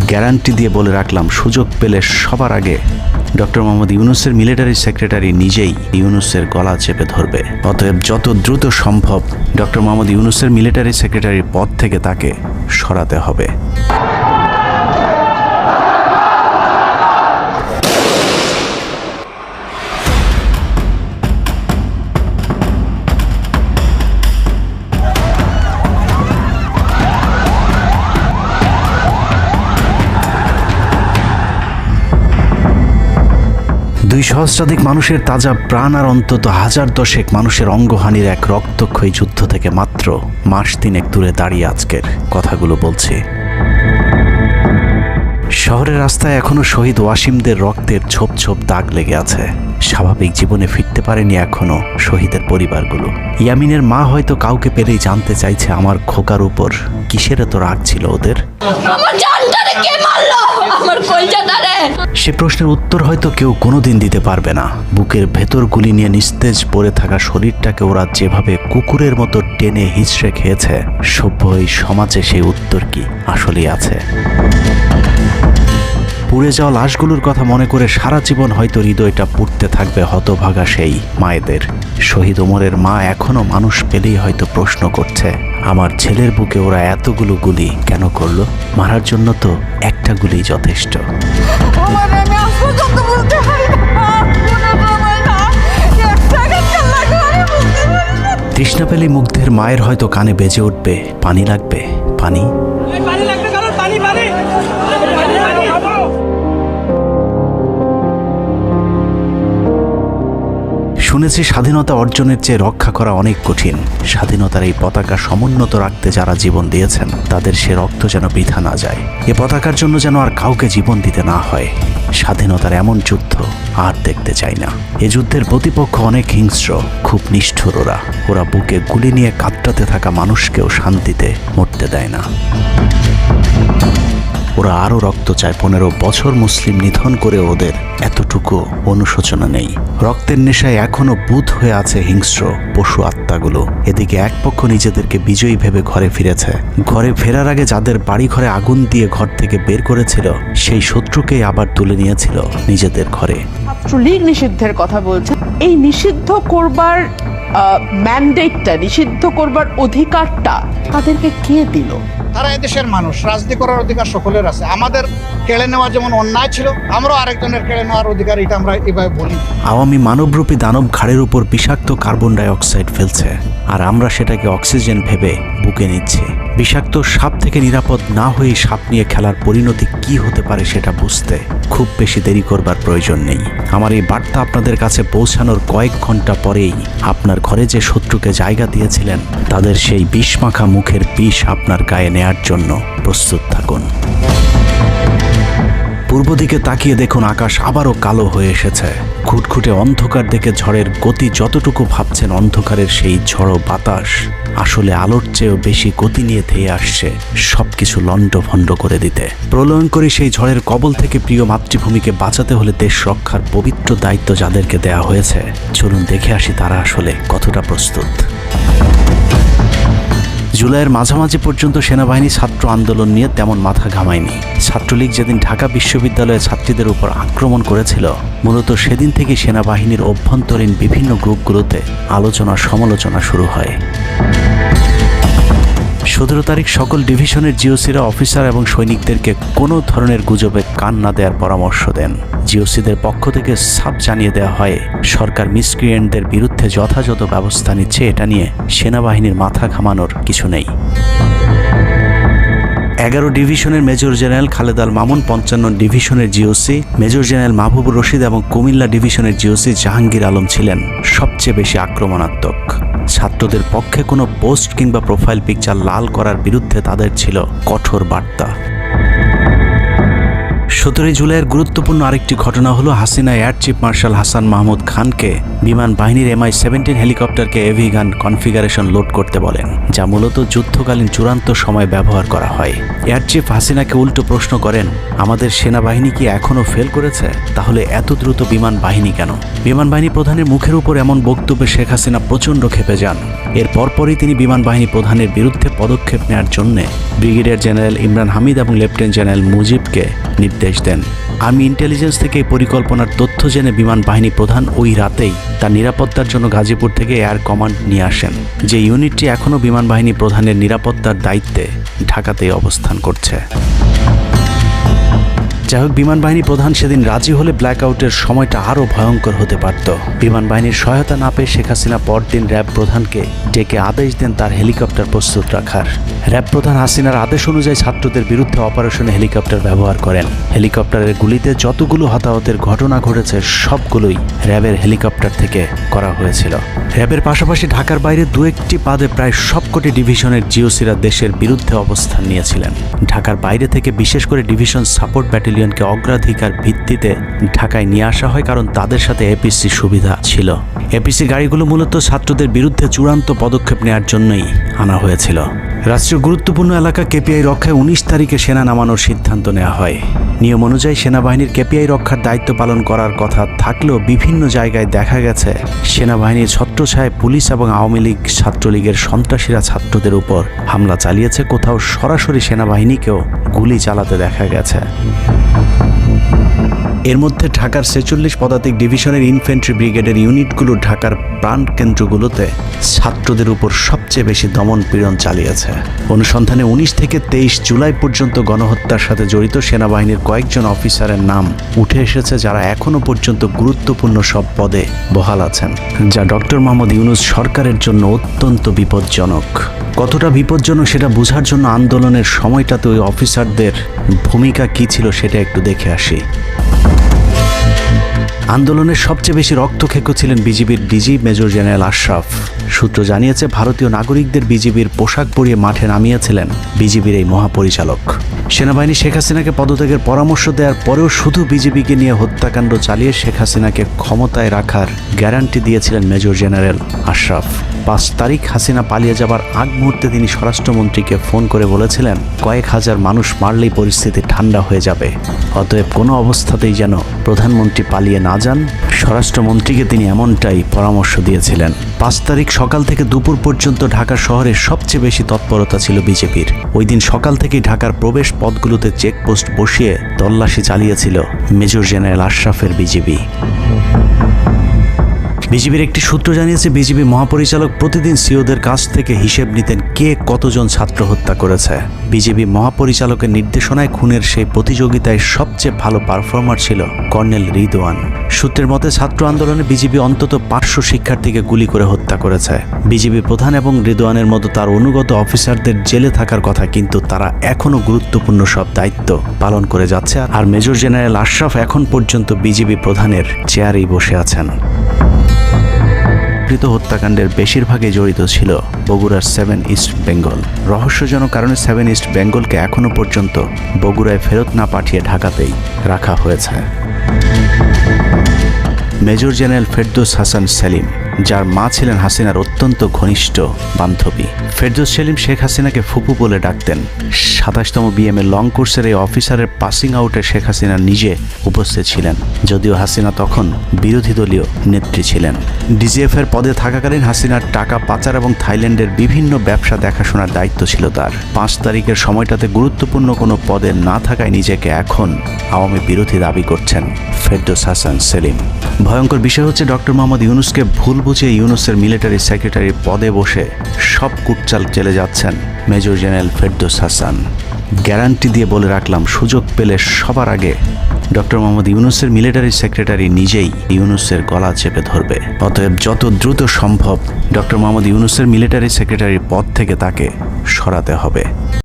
Guarantee দিয়ে বলে রাখলাম, সুযোগ পেলে সবার আগে ডক্টর মোহাম্মদ ইউনূসের মিলিটারি সেক্রেটারি নিজেই ইউনূসের গলা চেপে ধরবে। অতএব যত দ্রুত সম্ভব ডক্টর মোহাম্মদ ইউনূসের মিলিটারি সেক্রেটারির পদ থেকে তাকে সরাতে হবে। 2 সহস্রাধিক মানুষের তাজা প্রাণ আর অন্তত 1010 মানুষের অঙ্গহানির এক রক্তক্ষয়ী যুদ্ধ থেকে মাত্র মাস 3 দূরে দাঁড়িয়ে আজকের কথাগুলো বলছি। শহরের রাস্তায় এখনো শহীদ ওয়াসিমদের রক্তের ছোপ ছোপ দাগ লেগে আছে। স্বাভাবিক জীবনে ফিরতে পারেনি এখনো শহীদের পরিবারগুলো। ইয়ামিনের মা হয়তো কাউকে পেলেই জানতে চাইছে আমার খোকার উপর কিসের এত রাগ ছিল ওদের। সে প্রশ্নের উত্তর হয়তো কেউ কোনোদিন দিতে পারবে না। বুকের ভেতর গুলি নিয়ে নিস্তেজ পড়ে থাকা শরীরটাকে ওরা যেভাবে কুকুরের মতো টেনে হিঁচড়ে খেয়েছে, সভ্য এই সমাজে সেই উত্তর কি আসলেই আছে? পুড়ে যাওয়া লাশগুলোর কথা মনে করে সারা জীবন হয়তো হৃদয়টা পুড়তে থাকবে হতভাগা সেই মায়েদের। শহীদ ওমরের মা এখনো মানুষ পেলেই হয়তো প্রশ্ন করছে, আমার ছেলের বুকে ওরা এতগুলো গুলি কেন করলো? মারার জন্য তো একটা গুলি যথেষ্ট। তৃষ্ণা পেলে মুগ্ধের মায়ের হয়তো কানে বেজে উঠবে, পানি লাগবে, পানি। শুনেছি স্বাধীনতা অর্জনের চেয়ে রক্ষা করা অনেক কঠিন। স্বাধীনতার এই পতাকা সমুন্নত রাখতে যারা জীবন দিয়েছেন তাদের সে রক্ত যেন বৃথা না যায়। এ পতাকার জন্য যেন আর কাউকে জীবন দিতে না হয়। স্বাধীনতার এমন যুদ্ধ আর দেখতে চাই না। এ যুদ্ধের প্রতিপক্ষ অনেক হিংস্র, খুব নিষ্ঠুর। ওরা বুকে গুলি নিয়ে কাতরাতে থাকা মানুষকেও শান্তিতে মরতে দেয় না। ওরা আরও রক্ত চায়। 15 বছর মুসলিম নিধন করে ওদের এতটুকু অনুশোচনা নেই। রক্তের নেশায় এখনো বুঁদ হয়ে আছে হিংস্র পশু আত্মাগুলো। এদিকে এক পক্ষ নিজেদেরকে বিজয়ী ভেবে ঘরে ফিরেছে। ঘরে ফেরার আগে যাদের বাড়ি ঘরে আগুন দিয়ে ঘর থেকে বের করেছিল, সেই শত্রুকেই আবার তুলে নিয়েছিল নিজেদের ঘরে। ছাত্রলীগ নিষিদ্ধের কথা বলছে। এই নিষিদ্ধ করবার ম্যান্ডেটটা, নিষিদ্ধ করবার অধিকারটা তাদেরকে কে দিল? তারা এদেশের মানুষ, রাজনীতি করার অধিকার সকলের আছে। আমাদের কেড়ে নেওয়া যেমন অন্যায় ছিল, আমরাও আরেকজনের কেড়ে নেওয়ার অধিকার, এটা আমরা এভাবে বলি। আওয়ামী মানবরূপী দানব ঘাড়ের উপর বিষাক্ত কার্বন ডাই অক্সাইড ফেলছে, আর আমরা সেটাকে অক্সিজেন ভেবে বুকে নিচ্ছি। বিষাক্ত সাপ থেকে নিরাপদ না হয়ে সাপ নিয়ে খেলার পরিণতি কি হতে পারে সেটা বুঝতে খুব বেশি দেরি করবার প্রয়োজন নেই। আমার এই বার্তা আপনাদের কাছে পৌঁছানোর কয়েক ঘন্টা পরেই আপনার ঘরে যে শত্রুকে জায়গা দিয়েছিলেন তাদের সেই বিষমাখা মুখের বিষ আপনার গায়ে নেয়ার জন্য প্রস্তুত থাকুন। পূর্ব দিকে তাকিয়ে দেখুন, আকাশ আবারও কালো হয়ে এসেছে। খুটখুটে অন্ধকার দেখে ঝড়ের গতি যতটুকু ভাবছেন, অন্ধকারের সেই ঝড়ো বাতাস আসলে আলোর চেয়েও বেশি গতি নিয়ে ধেয়ে আসছে সবকিছু লণ্ডভণ্ড করে দিতে। প্রলয়ঙ্করী সেই ঝড়ের কবল থেকে প্রিয় মাতৃভূমিকে বাঁচাতে হলে দেশ রক্ষার পবিত্র দায়িত্ব যাদেরকে দেয়া হয়েছে, চলুন দেখে আসি তারা আসলে কতটা প্রস্তুত। জুলাইয়ের মাঝামাঝি পর্যন্ত সেনাবাহিনী ছাত্র আন্দোলন নিয়ে তেমন মাথা ঘামায়নি। ছাত্রলীগ যেদিন ঢাকা বিশ্ববিদ্যালয়ে ছাত্রীদের উপর আক্রমণ করেছিল, মূলত সেদিন থেকে সেনাবাহিনীর অভ্যন্তরীণ বিভিন্ন গ্রুপগুলোতে আলোচনা সমালোচনা শুরু হয়। 17 তারিখ সকল ডিভিশনের জিওসিরা অফিসার এবং সৈনিকদেরকে কোনো ধরনের গুজবে কান না দেওয়ার পরামর্শ দেন। জিওসিদের পক্ষ থেকে সাফ জানিয়ে দেওয়া হয়, সরকার মিসক্রিয়েন্টদের বিরুদ্ধে যথাযথ ব্যবস্থা নিচ্ছে, এটা নিয়ে সেনাবাহিনীর মাথা ঘামানোর কিছু নেই। 11 ডিভিশনের মেজর জেনারেল খালেদ আল মামুন, 55 ডিভিশনের GOC major general Mahbubur Rashid এবং কুমিল্লা ডিভিশনের জিওসি জাহাঙ্গীর আলম ছিলেন সবচেয়ে বেশি আক্রমণাত্মক। ছাত্রদের পক্ষে কোনো পোস্ট কিংবা প্রোফাইল পিকচার লাল করার বিরুদ্ধে তাদের ছিল কঠোর বার্তা। 17 জুলাইয়ের গুরুত্বপূর্ণ আরেকটি ঘটনা হলো Hasina air chief marshal Hasan Mahmud খানকে বিমান বাহিনীর MI-17 হেলিকপ্টারকে এভি গান কনফিগারেশন লোড করতে বলেন, যা মূলত যুদ্ধকালীন চূড়ান্ত সময় ব্যবহার করা হয়। এয়ার চিফ হাসিনাকে উল্টো প্রশ্ন করেন, আমাদের সেনাবাহিনী কি এখনও ফেল করেছে? তাহলে এত দ্রুত বিমান বাহিনী কেন? বিমান বাহিনী প্রধানের মুখের উপর এমন বক্তব্যে শেখ হাসিনা প্রচণ্ড ক্ষেপে যান। এর পরপরই তিনি বিমান বাহিনী প্রধানের বিরুদ্ধে পদক্ষেপ নেওয়ার জন্য ব্রিগেডিয়ার জেনারেল ইমরান হামিদ এবং লেফটেন্যান্ট জেনারেল মুজিবকে নির্দেশ দেন। আর্মি ইন্টেলিজেন্স থেকে এই পরিকল্পনার তথ্য জেনে বিমান বাহিনী প্রধান ওই রাতেই তার নিরাপত্তার জন্য গাজীপুর থেকে এয়ার কমান্ড নিয়ে আসেন, যে ইউনিটটি এখনও বিমান বাহিনী প্রধানের নিরাপত্তার দায়িত্বে ঢাকাতেই অবস্থান করছে। যাই হোক, বিমান বাহিনী প্রধান সেদিন রাজি হলে ব্ল্যাকআউটের সময়টা আরও ভয়ঙ্কর হতে পারত। বিমান বাহিনীর সহায়তা না পেয়ে শেখ হাসিনা পরদিন র্যাব প্রধানকে ডেকে আদেশ দেন তার হেলিকপ্টার প্রস্তুত রাখার। র্যাব প্রধান হাসিনার আদেশ অনুযায়ী ছাত্রদের বিরুদ্ধে অপারেশনে হেলিকপ্টার ব্যবহার করেন। হেলিকপ্টারের গুলিতে যতগুলো হতাহতের ঘটনা ঘটেছে সবগুলোই র্যাবের হেলিকপ্টার থেকে করা হয়েছিল। র্যাবের পাশাপাশি ঢাকার বাইরে দু একটি পাদে প্রায় সবকটি ডিভিশনের জিওসিরা দেশের বিরুদ্ধে অবস্থান নিয়েছিলেন। ঢাকার বাইরে থেকে বিশেষ করে ডিভিশন সাপোর্ট ব্যাটালিয়নকে অগ্রাধিকার ভিত্তিতে ঢাকায় নিয়ে আসা হয়, কারণ তাদের সাথে এপিসি সুবিধা ছিল। এপিসি গাড়িগুলো মূলত ছাত্রদের বিরুদ্ধে চূড়ান্ত পদক্ষেপ নেওয়ার জন্যই আনা হয়েছিল। রাষ্ট্রীয় গুরুত্বপূর্ণ এলাকা কেপিআই রক্ষায় 19 তারিখে সেনা নামানোর সিদ্ধান্ত নেওয়া হয়। নিয়ম অনুযায়ী সেনাবাহিনীর কেপিআই রক্ষার দায়িত্ব পালন করার কথা থাকলেও বিভিন্ন জায়গায় দেখা গেছে সেনাবাহিনীর ছত্রছায়ায় পুলিশ এবং আওয়ামী লীগ ছাত্রলীগের সন্ত্রাসীরা ছাত্রদের উপর হামলা চালিয়েছে। কোথাও সরাসরি সেনাবাহিনীকেও গুলি চালাতে দেখা গেছে। এর মধ্যে ঢাকার 46 পদাতিক ডিভিশনের ইনফ্যান্ট্রি ব্রিগেডের ইউনিটগুলো ঢাকার প্রাণ কেন্দ্রগুলোতে ছাত্রদের উপর সবচেয়ে বেশি দমন পীড়ন চালিয়েছে। অনুসন্ধানে 19 থেকে 23 জুলাই পর্যন্ত গণহত্যার সাথে জড়িত সেনাবাহিনীর কয়েকজন অফিসারের নাম উঠে এসেছে, যারা এখনও পর্যন্ত গুরুত্বপূর্ণ সব পদে বহাল আছেন, যা ডক্টর মোহাম্মদ ইউনূস সরকারের জন্য অত্যন্ত বিপজ্জনক। কতটা বিপজ্জনক সেটা বোঝার জন্য আন্দোলনের সময়টাতে ওই অফিসারদের ভূমিকা কী ছিল সেটা একটু দেখে আসি। আন্দোলনের সবচেয়ে বেশি রক্তক্ষেকো ছিলেন বিজিবির ডিজি মেজর জেনারেল আশরাফ। সূত্র জানিয়েছে, ভারতীয় নাগরিকদের বিজিবির পোশাক পরিয়ে মাঠে নামিয়েছিলেন বিজিবির এই মহাপরিচালক। সেনাবাহিনী শেখ হাসিনাকে পদত্যাগের পরামর্শ দেওয়ার পরেও শুধু বিজিবিকে নিয়ে হত্যাকাণ্ড চালিয়ে শেখ হাসিনাকে ক্ষমতায় রাখার গ্যারান্টি দিয়েছিলেন মেজর জেনারেল আশরাফ। 5 তারিখ হাসিনা পালিয়ে যাবার আগ মুহূর্তে তিনি স্বরাষ্ট্রমন্ত্রীকে ফোন করে বলেছিলেন, কয়েক হাজার মানুষ মারলেই পরিস্থিতি ঠান্ডা হয়ে যাবে, অতএব কোনো অবস্থাতেই যেন প্রধানমন্ত্রী পালিয়ে না যান। স্বরাষ্ট্রমন্ত্রীকে তিনি এমনটাই পরামর্শ দিয়েছিলেন। 5 তারিখ সকাল থেকে দুপুর পর্যন্ত ঢাকা শহরে সবচেয়ে বেশি তৎপরতা ছিল বিজেপির। ওই দিন সকাল থেকেই ঢাকার প্রবেশ পথগুলোতে চেকপোস্ট বসিয়ে তল্লাশি চালিয়েছিল মেজর জেনারেল আশরাফের বিজিবি। বিজিবির একটি সূত্র জানিয়েছে, বিজিবি মহাপরিচালক প্রতিদিন সিওদের কাছ থেকে হিসেব নিতেন কে কতজন ছাত্র হত্যা করেছে। বিজিবি মহাপরিচালকের নির্দেশনায় খুনের সেই প্রতিযোগিতায় সবচেয়ে ভালো পারফর্মার ছিল কর্নেল রিদওয়ান। সূত্রের মতে, ছাত্র আন্দোলনে বিজিবি অন্তত 500 শিক্ষার্থীকে গুলি করে হত্যা করেছে। বিজিবি প্রধান এবং রিদওয়ানের মতো তার অনুগত অফিসারদের জেলে থাকার কথা, কিন্তু তারা এখনও গুরুত্বপূর্ণ সব দায়িত্ব পালন করে যাচ্ছে। আর মেজর জেনারেল আশরাফ এখন পর্যন্ত বিজিবি প্রধানের চেয়ারেই বসে আছেন। হত্যাকাণ্ডের বেশিরভাগই জড়িত ছিল বগুড়ার 7 ইস্ট বেঙ্গল। রহস্যজনক কারণে 7 ইস্ট বেঙ্গলকে এখনও পর্যন্ত বগুড়ায় ফেরত না পাঠিয়ে ঢাকাতেই রাখা হয়েছে। মেজর জেনারেল ফেরদৌস হাসান সেলিম, যার মা ছিলেন হাসিনার অত্যন্ত ঘনিষ্ঠ বান্ধবী। ফেরদৌস সেলিম শেখ হাসিনাকে ফুপু বলে ডাকতেন। 27তম বিএমএ লং কোর্সের এই অফিসারের পাসিং আউটে শেখ হাসিনা নিজে উপস্থিত ছিলেন, যদিও হাসিনা তখন বিরোধী দলীয় নেত্রী ছিলেন। ডিজিএফের পদে থাকাকালীন হাসিনার টাকা পাচার এবং থাইল্যান্ডের বিভিন্ন ব্যবসা দেখাশোনার দায়িত্ব ছিল তার। 5 তারিখের সময়টাতে গুরুত্বপূর্ণ কোনো পদে না থাকায় নিজেকে এখন আওয়ামী বিরোধী দাবি করছেন ফেরদৌস হাসান সেলিম। ভয়ঙ্কর বিষয় হচ্ছে, ডক্টর মোহাম্মদ ইউনূসকে ভুল বুঝে ইউনূসের মিলিটারি সেক্রেটারির পদে বসে সব কুটচাল চলে যাচ্ছেন major general Ferdous Hasan. Guarantee দিয়ে বলে রাখলাম, সুযোগ পেলে সবার আগে ডক্টর মোহাম্মদ ইউনূসের মিলিটারি সেক্রেটারি নিজেই ইউনূসের গলা চেপে ধরবে। অতএব যত দ্রুত সম্ভব ডক্টর মোহাম্মদ ইউনূসের মিলিটারি সেক্রেটারির পদ থেকে তাকে সরাতে হবে।